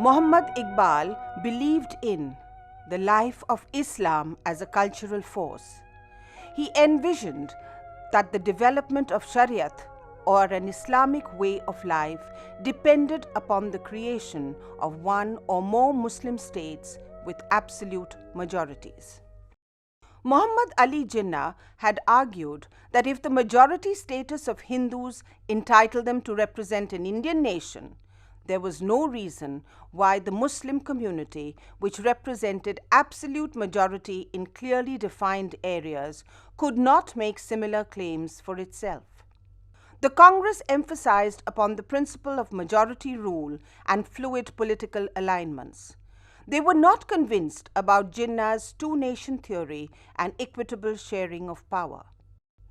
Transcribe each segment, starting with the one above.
Muhammad Iqbal believed in the life of Islam as a cultural force. He envisioned that the development of Shariat or an Islamic way of life depended upon the creation of one or more Muslim states with absolute majorities. Muhammad Ali Jinnah had argued that if the majority status of Hindus entitled them to represent an Indian nation, there was no reason why the Muslim community, which represented absolute majority in clearly defined areas, could not make similar claims for itself. The Congress emphasized upon the principle of majority rule and fluid political alignments. They were not convinced about Jinnah's two-nation theory and equitable sharing of power.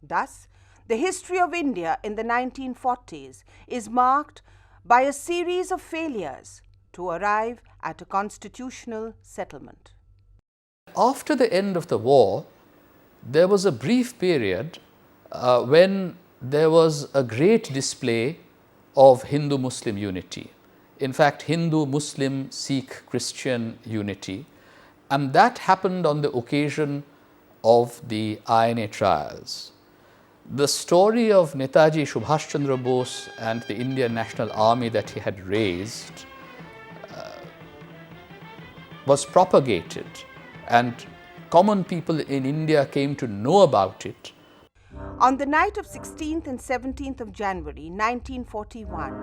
Thus, the history of India in the 1940s is marked by a series of failures to arrive at a constitutional settlement. After the end of the war, there was a brief period when there was a great display of Hindu-Muslim unity. In fact, Hindu, Muslim, Sikh, Christian unity, and that happened on the occasion of the INA trials. The story of Netaji Subhash Chandra Bose and the Indian National Army that he had raised was propagated, and common people in India came to know about it. On the night of 16th and 17th of January 1941,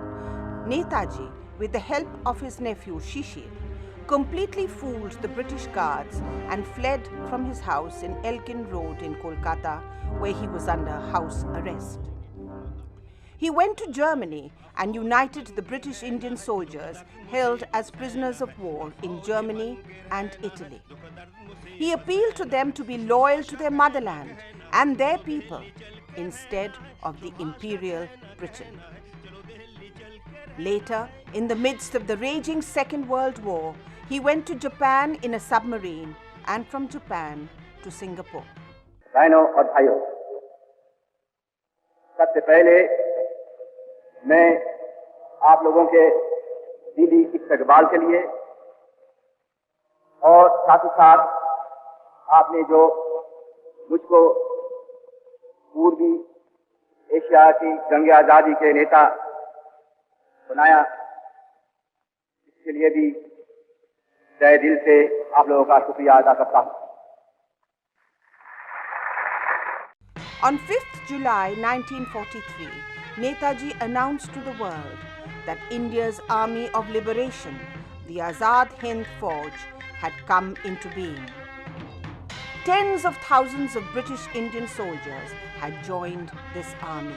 Netaji, with the help of his nephew Shishir, completely fooled the British guards and fled from his house in Elgin Road in Calcutta, where he was under house arrest. He went to Germany and united the British Indian soldiers held as prisoners of war in Germany and Italy. He appealed to them to be loyal to their motherland and their people instead of the Imperial Britain. Later, in the midst of the raging Second World War, he went to Japan in a submarine and from Japan to Singapore. बहनों और भाइयों, सबसे पहले मैं आप लोगों के दिली इस्तकबाल के लिए और साथ ही साथ आपने जो मुझको पूर्वी एशिया की जंग आज़ादी के नेता बनाया, इसके लिए भी तहे दिल से आप लोगों का शुक्रिया अदा करता हूँ। On 5th July 1943, Netaji announced to the world that India's Army of Liberation, the Azad Hind Fauj, had come into being. Tens of thousands of British Indian soldiers had joined this army.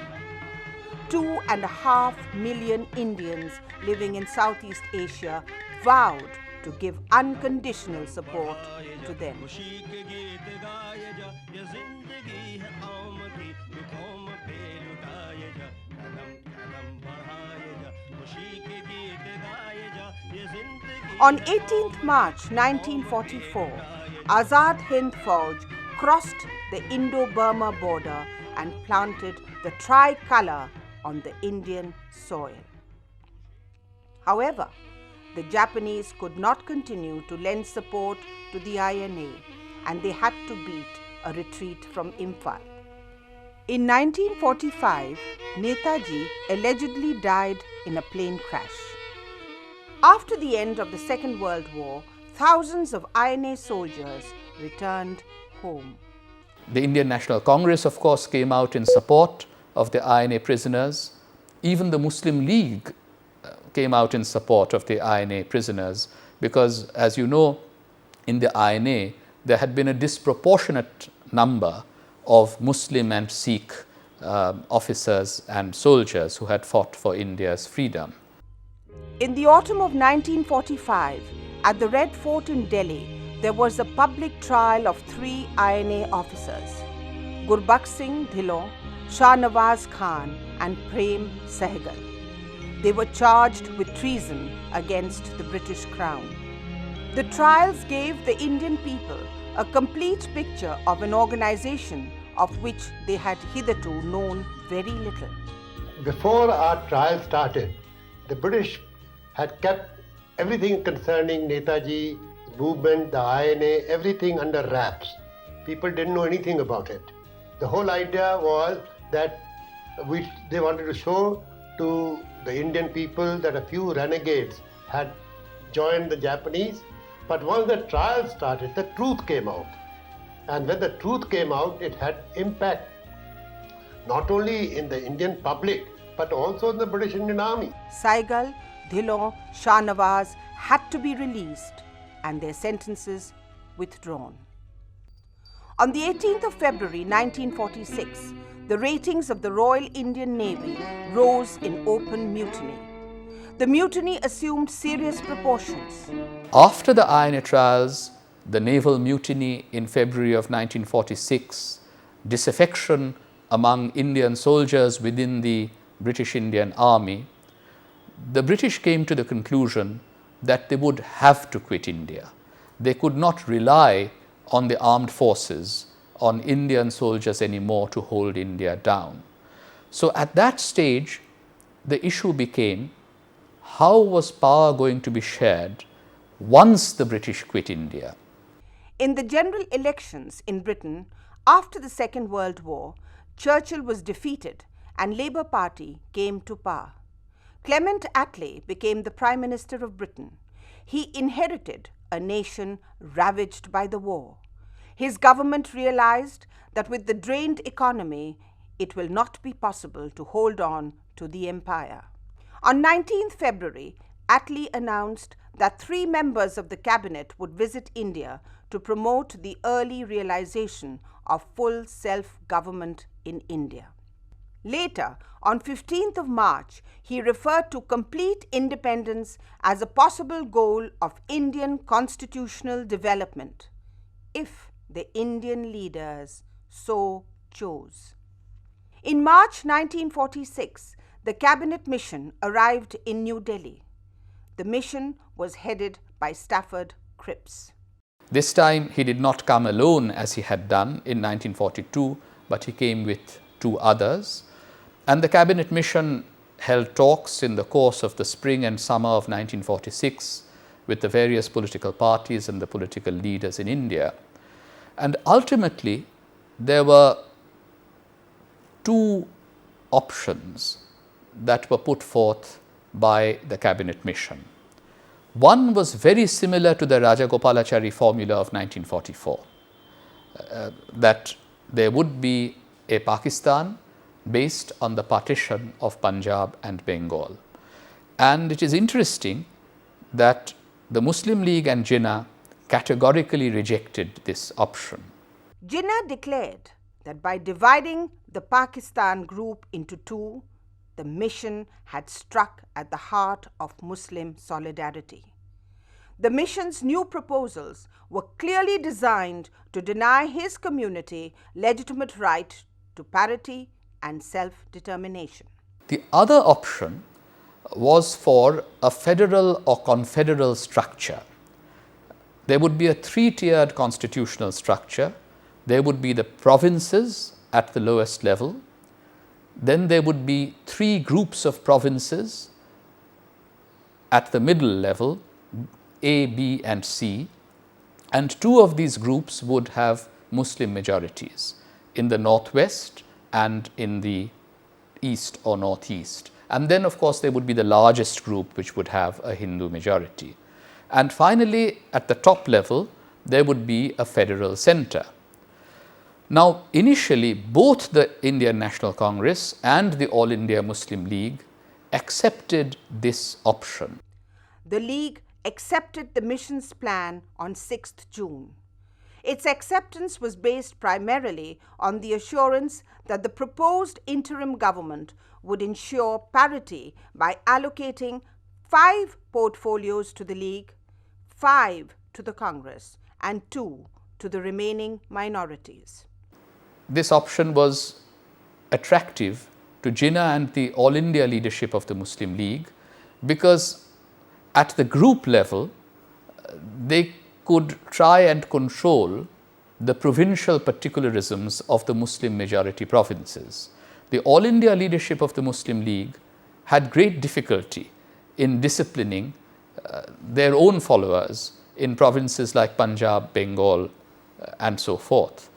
2.5 million Indians living in Southeast Asia vowed to give unconditional support to them. On 18th March 1944, Azad Hind Fauj crossed the Indo-Burma border and planted the tricolour on the Indian soil. However, the Japanese could not continue to lend support to the INA, and they had to beat a retreat from Imphal. In 1945, Netaji allegedly died in a plane crash. After the end of the Second World War, thousands of INA soldiers returned home. The Indian National Congress, of course, came out in support of the INA prisoners. Even the Muslim League came out in support of the INA prisoners because, as you know, in the INA, there had been a disproportionate number of Muslim and Sikh officers and soldiers who had fought for India's freedom. In the autumn of 1945, at the Red Fort in Delhi, there was a public trial of 3 INA officers, Gurbakh Singh Dhillon, Shah Nawaz Khan and Prem Sehgal. They were charged with treason against the British Crown. The trials gave the Indian people a complete picture of an organization of which they had hitherto known very little. Before our trial started, the British had kept everything concerning Netaji's movement, the INA, everything under wraps. People didn't know anything about it. The whole idea was that they wanted to show to the Indian people that a few renegades had joined the Japanese. But once the trial started, the truth came out. And when the truth came out, it had impact not only in the Indian public, but also in the British Indian Army. Saigal, Dhillon, Shah Nawaz had to be released and their sentences withdrawn. On the 18th of February 1946, the ratings of the Royal Indian Navy rose in open mutiny. The mutiny assumed serious proportions. After the INA trials, the naval mutiny in February of 1946, disaffection among Indian soldiers within the British Indian Army, the British came to the conclusion that they would have to quit India. They could not rely on the armed forces, on Indian soldiers anymore to hold India down. So at that stage, the issue became, how was power going to be shared once the British quit India? In the general elections in Britain after the Second World War, Churchill was defeated and Labour Party came to power. Clement Attlee became the Prime Minister of Britain. He inherited a nation ravaged by the war. His government realized that with the drained economy, it will not be possible to hold on to the empire. On 19th February, Attlee announced that 3 members of the cabinet would visit India to promote the early realization of full self-government in India. Later, on 15th of March, he referred to complete independence as a possible goal of Indian constitutional development, if the Indian leaders so chose. In March 1946, the cabinet mission arrived in New Delhi. The mission was headed by Stafford Cripps. This time he did not come alone as he had done in 1942, but he came with 2 others. And the cabinet mission held talks in the course of the spring and summer of 1946 with the various political parties and the political leaders in India. And ultimately, there were 2 options that were put forth by the cabinet mission. One was very similar to the Rajagopalachari formula of 1944, that there would be a Pakistan based on the partition of Punjab and Bengal. And it is interesting that the Muslim League and Jinnah categorically rejected this option. Jinnah declared that by dividing the Pakistan group into 2, the mission had struck at the heart of Muslim solidarity. The mission's new proposals were clearly designed to deny his community legitimate right to parity and self-determination. The other option was for a federal or confederal structure. There would be a 3-tiered constitutional structure. There would be the provinces at the lowest level. Then there would be 3 groups of provinces at the middle level, A, B and C, and 2 of these groups would have Muslim majorities in the northwest and in the east or northeast. And then of course there would be the largest group which would have a Hindu majority. And finally, at the top level, there would be a federal center. Now, initially, both the Indian National Congress and the All India Muslim League accepted this option. The League accepted the mission's plan on 6th June. Its acceptance was based primarily on the assurance that the proposed interim government would ensure parity by allocating 5 portfolios to the League, 5 to the Congress, and 2 to the remaining minorities. This option was attractive to Jinnah and the All India leadership of the Muslim League because at the group level, they could try and control the provincial particularisms of the Muslim majority provinces. The All India leadership of the Muslim League had great difficulty in disciplining their own followers in provinces like Punjab, Bengal, and so forth.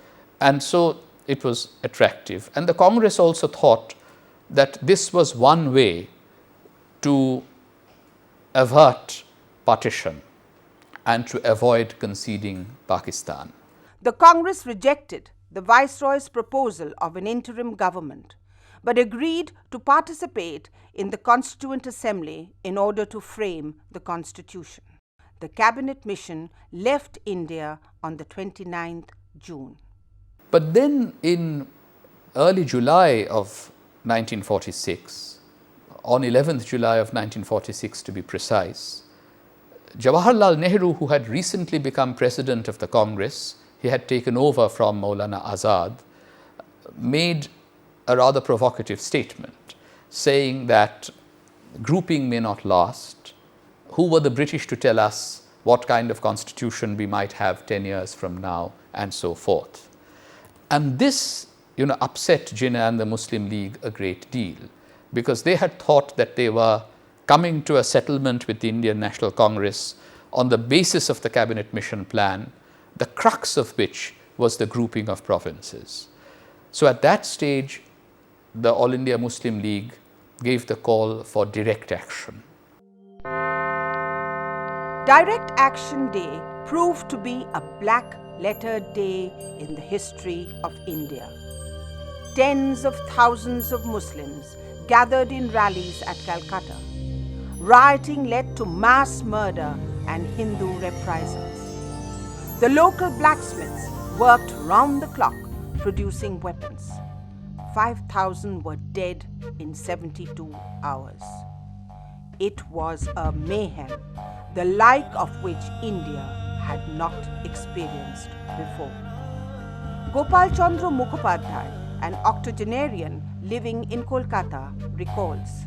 And so it was attractive. And the Congress also thought that this was one way to avert partition and to avoid conceding Pakistan. The Congress rejected the Viceroy's proposal of an interim government, but agreed to participate in the Constituent Assembly in order to frame the Constitution. The Cabinet mission left India on the 29th June. But then in early July of 1946, on 11th July of 1946 to be precise, Jawaharlal Nehru, who had recently become president of the Congress, he had taken over from Maulana Azad, made a rather provocative statement saying that grouping may not last. Who were the British to tell us what kind of constitution we might have 10 years from now, and so forth. And this, upset Jinnah and the Muslim League a great deal, because they had thought that they were coming to a settlement with the Indian National Congress on the basis of the Cabinet Mission Plan, the crux of which was the grouping of provinces. So at that stage, the All India Muslim League gave the call for direct action. Direct Action Day proved to be a black-lettered day in the history of India. Tens of thousands of Muslims gathered in rallies at Calcutta. Rioting led to mass murder and Hindu reprisals. The local blacksmiths worked round the clock producing weapons. 5,000 were dead in 72 hours. It was a mayhem, the like of which India had not experienced before. Gopal Chandra Mukhopadhyay, an octogenarian living in Kolkata, recalls,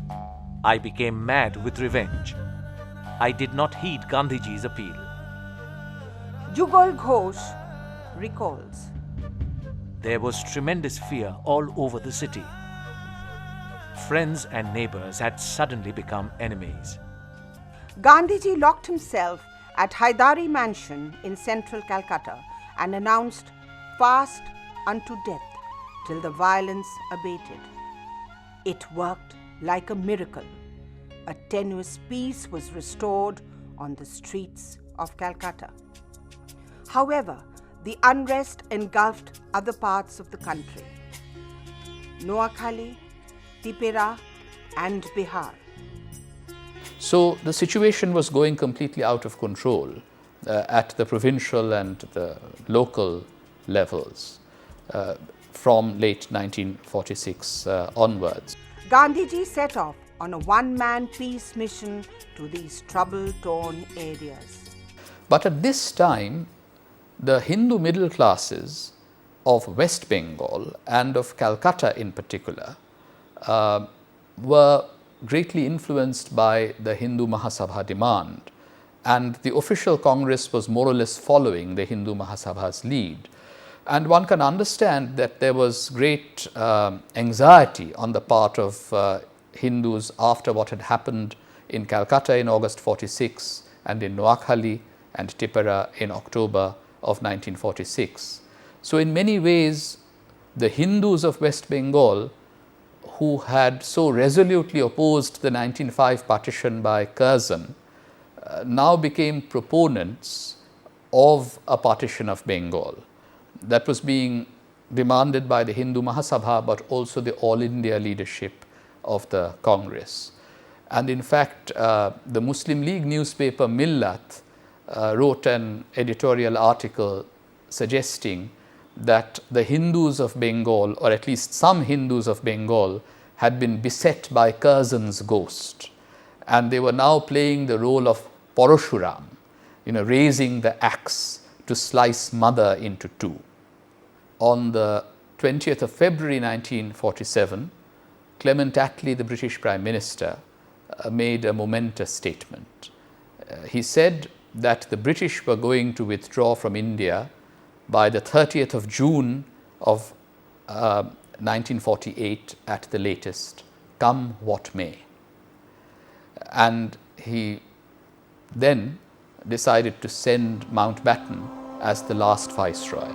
I became mad with revenge. I did not heed Gandhiji's appeal. Jugal Ghosh recalls, There was tremendous fear all over the city. Friends and neighbors had suddenly become enemies. Gandhiji locked himself at Haidari Mansion in central Calcutta and announced fast unto death till the violence abated. It worked like a miracle. A tenuous peace was restored on the streets of Calcutta. However, the unrest engulfed other parts of the country. Noakhali, Tipera, and Bihar. So the situation was going completely out of control at the provincial and the local levels from late 1946 onwards. Gandhiji set off on a one-man peace mission to these trouble-torn areas. But at this time, the Hindu middle classes of West Bengal and of Calcutta in particular were greatly influenced by the Hindu Mahasabha demand, and the official Congress was more or less following the Hindu Mahasabha's lead. And one can understand that there was great anxiety on the part of Hindus after what had happened in Calcutta in August 46 and in Noakhali and Tipera in October of 1946. So in many ways, the Hindus of West Bengal, who had so resolutely opposed the 1905 partition by Curzon, now became proponents of a partition of Bengal that was being demanded by the Hindu Mahasabha, but also the All India leadership of the Congress. And in fact, the Muslim League newspaper Millat wrote an editorial article suggesting that the Hindus of Bengal, or at least some Hindus of Bengal, had been beset by Curzon's ghost, and they were now playing the role of Parashuram, raising the axe to slice mother into two. On the 20th of February 1947, Clement Attlee, the British Prime Minister, made a momentous statement. He said that the British were going to withdraw from India by the 30th of June of 1948 at the latest, come what may. And he then decided to send Mountbatten as the last viceroy.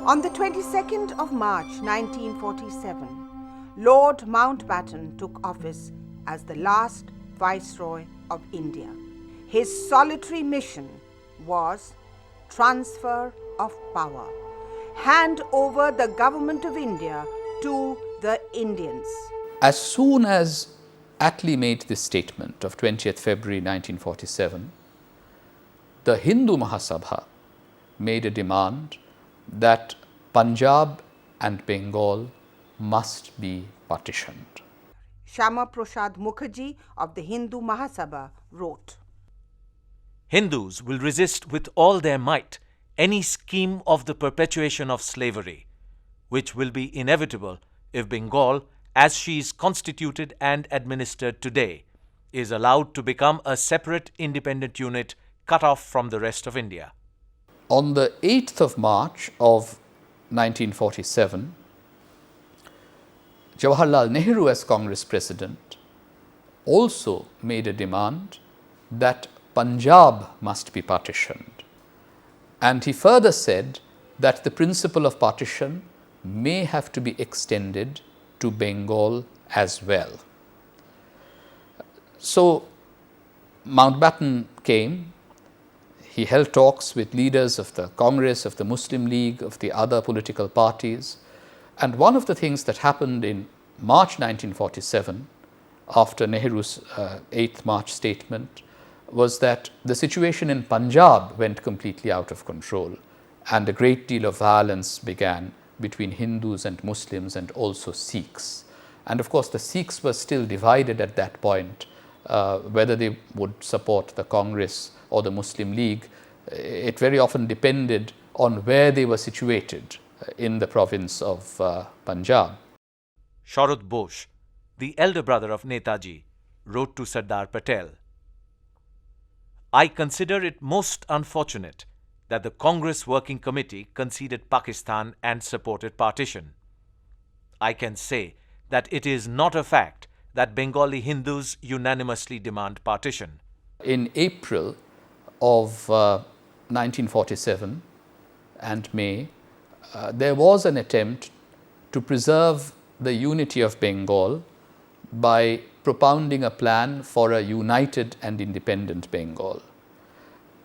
On the 22nd of March 1947, Lord Mountbatten took office as the last Viceroy of India. His solitary mission was transfer of power, hand over the government of India to the Indians. As soon as Attlee made this statement of 20th February 1947, the Hindu Mahasabha made a demand that Punjab and Bengal must be partitioned. Shama Prasad Mukherjee of the Hindu Mahasabha wrote, Hindus will resist with all their might any scheme of the perpetuation of slavery, which will be inevitable if Bengal, as she is constituted and administered today, is allowed to become a separate independent unit cut off from the rest of India. On the 8th of March of 1947, Jawaharlal Nehru, as Congress President, also made a demand that Punjab must be partitioned. And he further said that the principle of partition may have to be extended to Bengal as well. So Mountbatten came. He held talks with leaders of the Congress, of the Muslim League, of the other political parties. And one of the things that happened in March 1947, after Nehru's 8th March statement, was that the situation in Punjab went completely out of control, and a great deal of violence began between Hindus and Muslims and also Sikhs. And of course, the Sikhs were still divided at that point, whether they would support the Congress or the Muslim League. It very often depended on where they were situated in the province of Punjab. Sharad Bose, the elder brother of Netaji, wrote to Sardar Patel, I consider it most unfortunate that the Congress Working Committee conceded Pakistan and supported partition. I can say that it is not a fact that Bengali Hindus unanimously demand partition. In April of 1947 and May, there was an attempt to preserve the unity of Bengal by propounding a plan for a united and independent Bengal.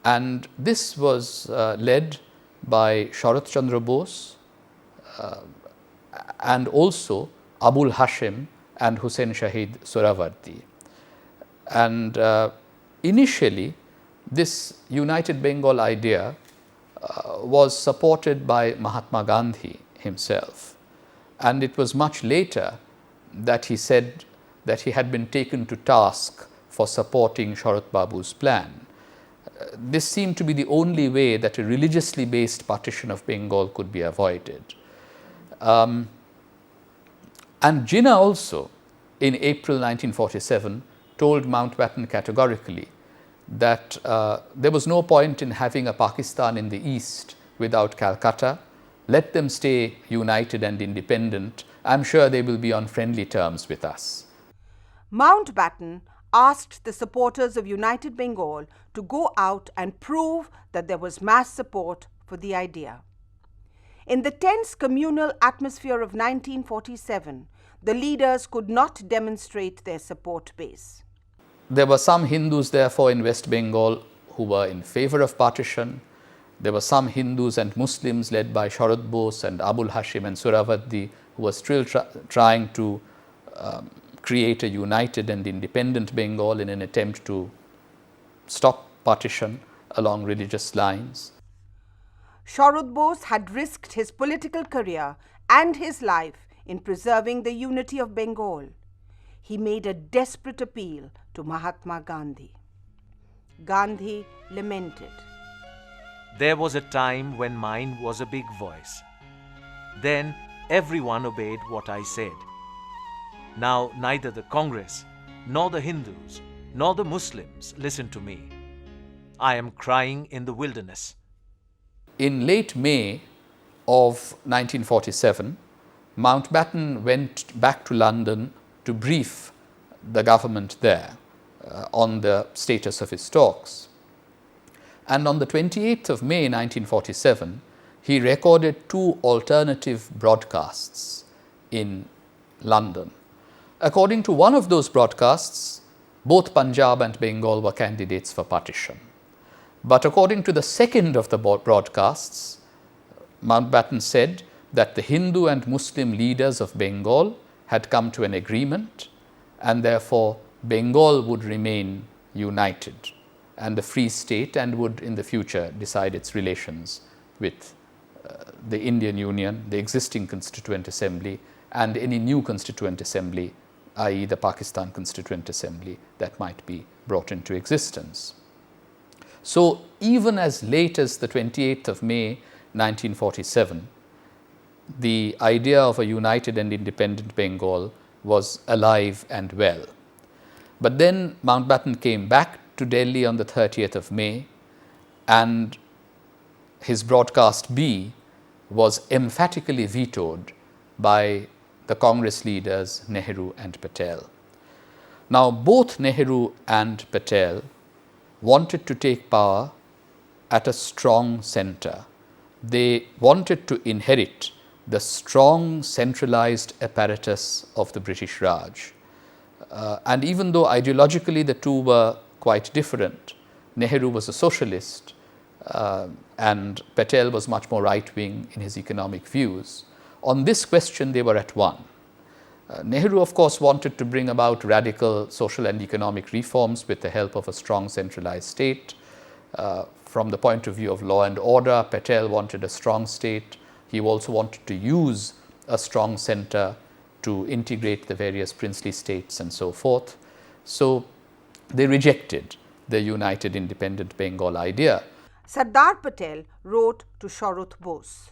And this was led by Sharat Chandra Bose and also Abul Hashim and Hussain Shahid Sohrawardi. And initially, this united Bengal idea was supported by Mahatma Gandhi himself. And it was much later that he said that he had been taken to task for supporting Sharat Babu's plan. This seemed to be the only way that a religiously based partition of Bengal could be avoided. And Jinnah also, in April 1947, told Mountbatten categorically that there was no point in having a Pakistan in the east without Calcutta. Let them stay united and independent. I'm sure they will be on friendly terms with us. Mountbatten asked the supporters of United Bengal to go out and prove that there was mass support for the idea. In the tense communal atmosphere of 1947, the leaders could not demonstrate their support base. There were some Hindus, therefore, in West Bengal who were in favor of partition. There were some Hindus and Muslims led by Sharad Bose and Abul Hashim and Sohrawardi who were still trying to create a united and independent Bengal in an attempt to stop partition along religious lines. Sharad Bose had risked his political career and his life in preserving the unity of Bengal. He made a desperate appeal to Mahatma Gandhi. Gandhi lamented, There was a time when mine was a big voice. Then everyone obeyed what I said. Now neither the Congress, nor the Hindus, nor the Muslims listen to me. I am crying in the wilderness. In late May of 1947, Mountbatten went back to London to brief the government there on the status of his talks. And on the 28th of May 1947, he recorded 2 alternative broadcasts in London. According to one of those broadcasts, both Punjab and Bengal were candidates for partition. But according to the second of the broadcasts, Mountbatten said that the Hindu and Muslim leaders of Bengal had come to an agreement, and therefore Bengal would remain united and a free state, and would in the future decide its relations with the Indian Union, the existing Constituent Assembly, and any new Constituent Assembly, i.e. the Pakistan Constituent Assembly, that might be brought into existence. So even as late as the 28th of May 1947, the idea of a united and independent Bengal was alive and well. But then Mountbatten came back to Delhi on the 30th of May, and his broadcast B was emphatically vetoed by the Congress leaders Nehru and Patel. Now, both Nehru and Patel wanted to take power at a strong center. They wanted to inherit the strong centralized apparatus of the British Raj. And even though ideologically the two were quite different, Nehru was a socialist and Patel was much more right-wing in his economic views. On this question, they were at one. Nehru, of course, wanted to bring about radical social and economic reforms with the help of a strong centralized state. From the point of view of law and order, Patel wanted a strong state. He also wanted to use a strong center to integrate the various princely states and so forth. So they rejected the united independent Bengal idea. Sardar Patel wrote to Sharat Bose,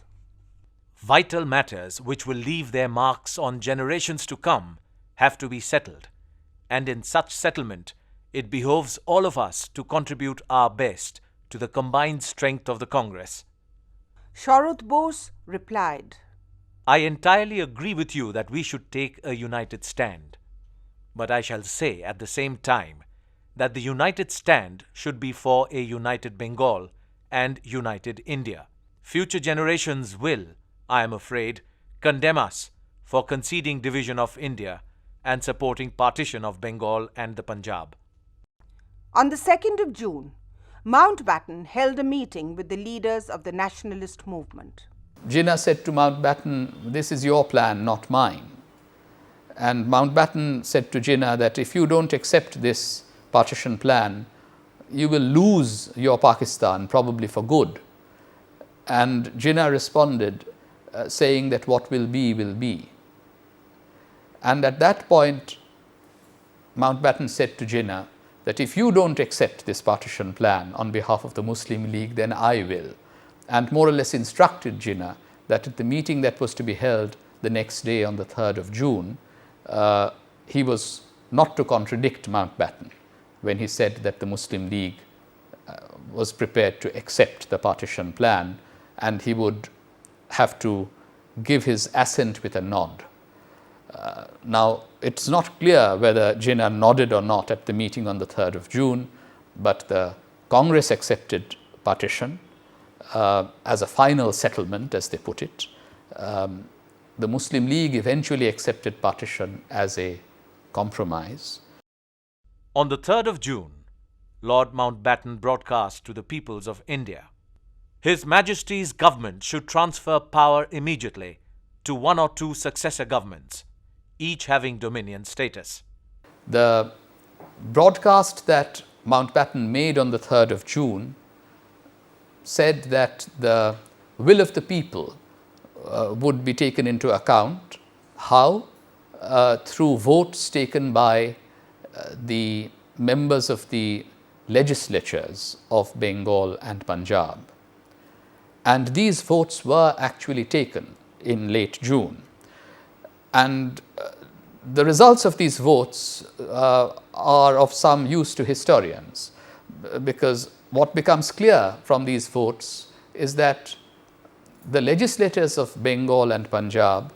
Vital matters which will leave their marks on generations to come have to be settled, and in such settlement it behoves all of us to contribute our best to the combined strength of the Congress. Sharat Bose replied, I entirely agree with you that we should take a united stand, but I shall say at the same time that the united stand should be for a united Bengal and united India. Future generations will, I am afraid, condemn us for conceding division of India and supporting partition of Bengal and the Punjab. On the 2nd of June, Mountbatten held a meeting with the leaders of the nationalist movement. Jinnah said to Mountbatten, this is your plan, not mine. And Mountbatten said to Jinnah that if you don't accept this partition plan, you will lose your Pakistan, probably for good. And Jinnah responded, saying that what will be, will be. And at that point, Mountbatten said to Jinnah that if you don't accept this partition plan on behalf of the Muslim League, then I will. And more or less instructed Jinnah that at the meeting that was to be held the next day on the 3rd of June, he was not to contradict Mountbatten when he said that the Muslim League was prepared to accept the partition plan, and he would have to give his assent with a nod. Now, it's not clear whether Jinnah nodded or not at the meeting on the 3rd of June, but the Congress accepted partition as a final settlement, as they put it. The Muslim League eventually accepted partition as a compromise. On the 3rd of June, Lord Mountbatten broadcast to the peoples of India, His Majesty's government should transfer power immediately to 1 or 2 successor governments, each having dominion status. The broadcast that Mountbatten made on the 3rd of June said that the will of the people would be taken into account. How? Through votes taken by the members of the legislatures of Bengal and Punjab. And these votes were actually taken in late June. And the results of these votes are of some use to historians, because what becomes clear from these votes is that the legislators of Bengal and Punjab,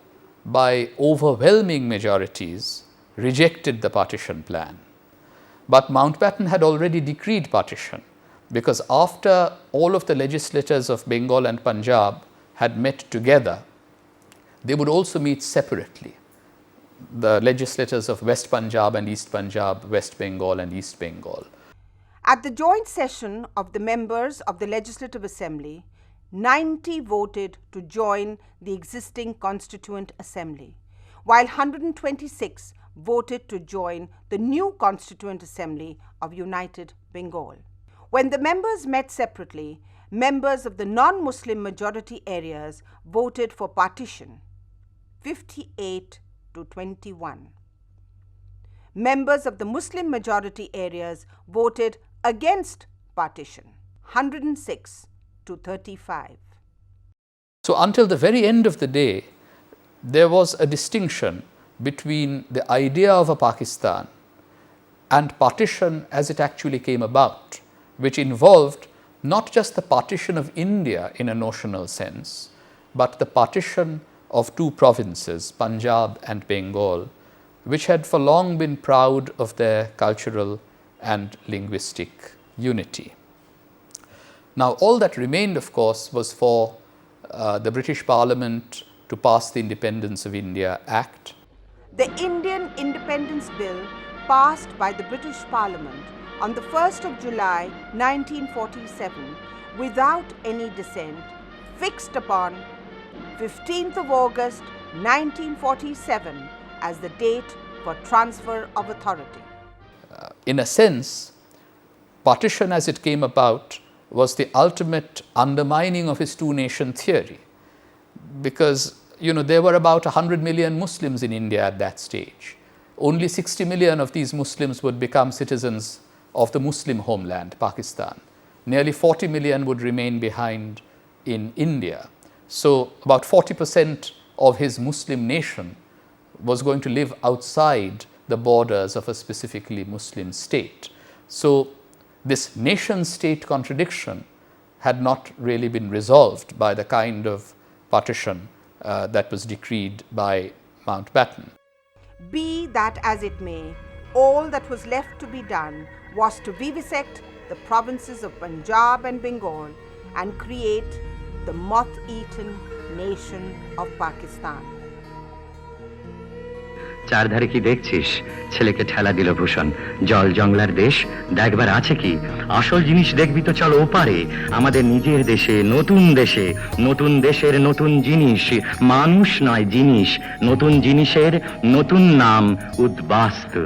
by overwhelming majorities, rejected the partition plan. But Mountbatten had already decreed partition. because after all of the legislators of Bengal and Punjab had met together, they would also meet separately. The legislators of West Punjab and East Punjab, West Bengal and East Bengal. At the joint session of the members of the Legislative Assembly, 90 voted to join the existing Constituent Assembly, while 126 voted to join the new Constituent Assembly of United Bengal. When the members met separately, members of the non-Muslim majority areas voted for partition, 58 to 21. Members of the Muslim majority areas voted against partition, 106 to 35. So until the very end of the day, there was a distinction between the idea of a Pakistan and partition as it actually came about, which involved not just the partition of India in a notional sense, but the partition of two provinces, Punjab and Bengal, which had for long been proud of their cultural and linguistic unity. Now, all that remained, of course, was for the British Parliament to pass the Independence of India Act. The Indian Independence Bill passed by the British Parliament on the 1st of July 1947 without any dissent, fixed upon 15th of August 1947 as the date for transfer of authority. In a sense, partition as it came about was the ultimate undermining of his two-nation theory, because there were about 100 million Muslims in India at that stage. Only 60 million of these Muslims would become citizens of the Muslim homeland, Pakistan. Nearly 40 million would remain behind in India. So about 40% of his Muslim nation was going to live outside the borders of a specifically Muslim state. So this nation-state contradiction had not really been resolved by the kind of partition that was decreed by Mountbatten. Be that as it may, all that was left to be done was to vivisect the provinces of Punjab and Bengal and create the moth-eaten nation of Pakistan. চারধারে কি দেখছিস? ছেলেকে ঠেলা দিল ভূষণ। জল জংলার দেশ, দেখবার আছে কি? আসল জিনিস দেখবি তো চল ওপারে, আমাদের নিজের দেশে, নতুন দেশের নতুন জিনিস, মানুষ নয় জিনিস, নতুন জিনিসের নতুন নাম উদ্বাস্তু।